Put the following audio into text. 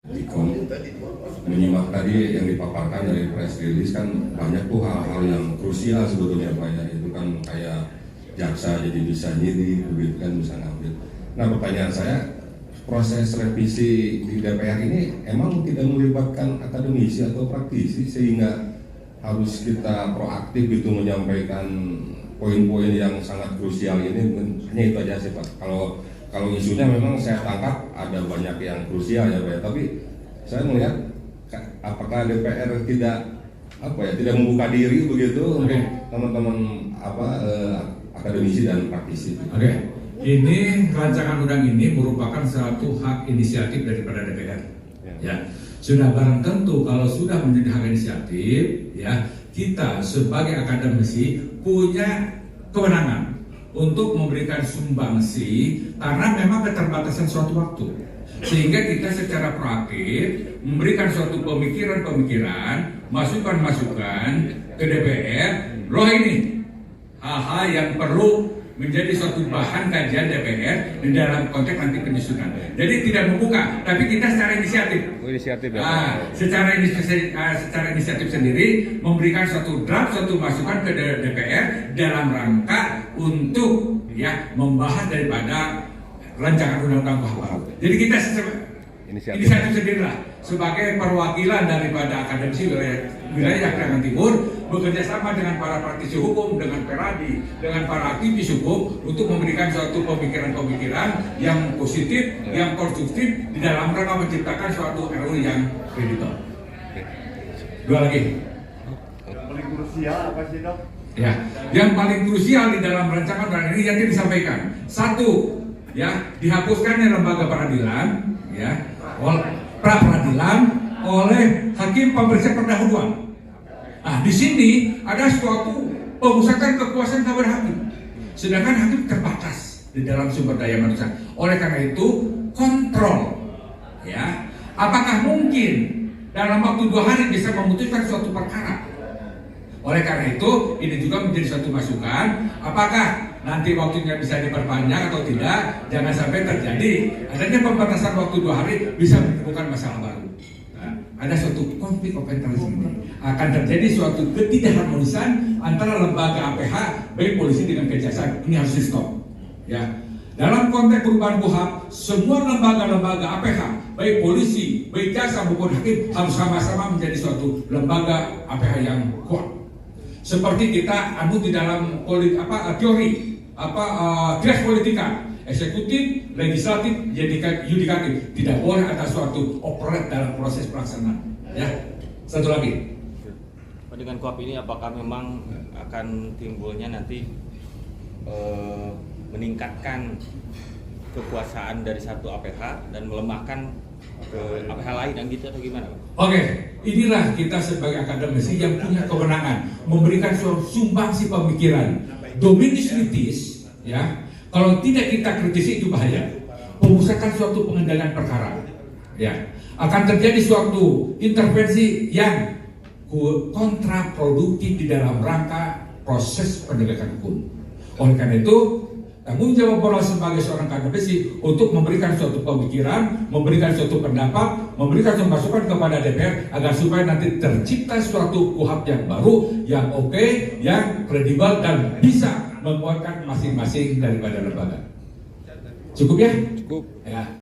Dikon menyimak tadi yang dipaparkan dari press release kan banyak tuh hal-hal yang krusial sebetulnya Pak ya, itu kan kayak jaksa jadi bisa nyidik begitu kan, bisa ngambil. Nah pertanyaan saya, proses revisi di DPR ini emang tidak melibatkan akademisi atau praktisi sehingga harus kita proaktif itu menyampaikan poin-poin yang sangat krusial ini? Hanya itu aja sih Pak. Kalau isunya memang saya tangkap ada banyak yang krusial ya Pak ya, tapi saya melihat apakah DPR tidak membuka diri begitu untuk teman-teman akademisi dan praktisi. Oke. Ini rancangan undang ini merupakan satu hak inisiatif daripada DPR. Ya. Sudah barang tentu kalau sudah menjadi hak inisiatif, ya, kita sebagai akademisi punya kewenangan untuk memberikan sumbangsi karena memang keterbatasan suatu waktu. Sehingga kita secara proaktif memberikan suatu pemikiran-pemikiran, masukan-masukan ke DPR. Loh ini hal-hal yang perlu menjadi suatu bahan kajian DPR di dalam konteks nanti penyusunan. Jadi tidak membuka, tapi kita secara inisiatif. Secara inisiatif sendiri memberikan suatu draft, suatu masukan ke DPR dalam rangka untuk ya membahas daripada rancangan undang-undang KUHP. Jadi kita inisiatif sendirilah sebagai perwakilan daripada akademisi wilayah Jakarta Timur bekerja sama dengan para praktisi hukum, dengan Peradi, dengan para aktivis hukum untuk memberikan suatu pemikiran-pemikiran yang positif, yang konstruktif di dalam rangka menciptakan suatu RUU yang kreditor. Dua lagi. Yang paling krusial apa sih Dok? Ya, yang paling krusial di dalam rancangan undang ini yang disampaikan. Satu, ya, dihapuskannya lembaga peradilan, ya, pra peradilan oleh hakim pemeriksa pendahuluan. Nah, di sini ada suatu pemusatan kekuasaan kepada hakim, sedangkan hakim terbatas di dalam sumber daya manusia. Oleh karena itu, kontrol, ya, apakah mungkin dalam waktu 2 hari bisa memutuskan suatu perkara? Oleh karena itu, ini juga menjadi suatu masukan. Apakah nanti waktunya bisa diperpanjang atau tidak? Jangan sampai terjadi adanya pembatasan waktu 2 hari bisa menimbulkan masalah baru. Nah, ada suatu konflik of interest ini. Akan terjadi suatu ketidakharmonisan antara lembaga APH baik polisi dengan kejaksaan. Ini harus di stop. Ya. Dalam konteks perubahan KUHP, semua lembaga-lembaga APH baik polisi, baik jaksa maupun hakim harus sama-sama menjadi suatu lembaga APH yang kuat. Seperti kita di dalam teori trias politika, eksekutif, legislatif, yudikatif, tidak boleh ada suatu operat dalam proses pelaksanaan. Ya, satu lagi. Dengan KUHP ini apakah memang akan timbulnya nanti meningkatkan kekuasaan dari satu APH dan melemahkan ke APH lain dan gitu atau gimana? Oke, inilah kita sebagai akademisi yang punya kewenangan memberikan sumbangsi pemikiran. Dominus litis, ya. Kalau tidak kita kritisi itu bahaya. Pemusatan suatu pengendalian perkara, ya, akan terjadi suatu intervensi yang kontraproduktif di dalam rangka proses penegakan hukum. Oleh karena itu, tanggung jawab bola sebagai seorang akademisi untuk memberikan suatu pemikiran, memberikan suatu pendapat, memberikan suatu masukan kepada DPR agar supaya nanti tercipta suatu KUHP yang baru, yang oke, yang kredibel dan bisa menguatkan masing-masing daripada lembaga. Cukup ya? Cukup. Ya.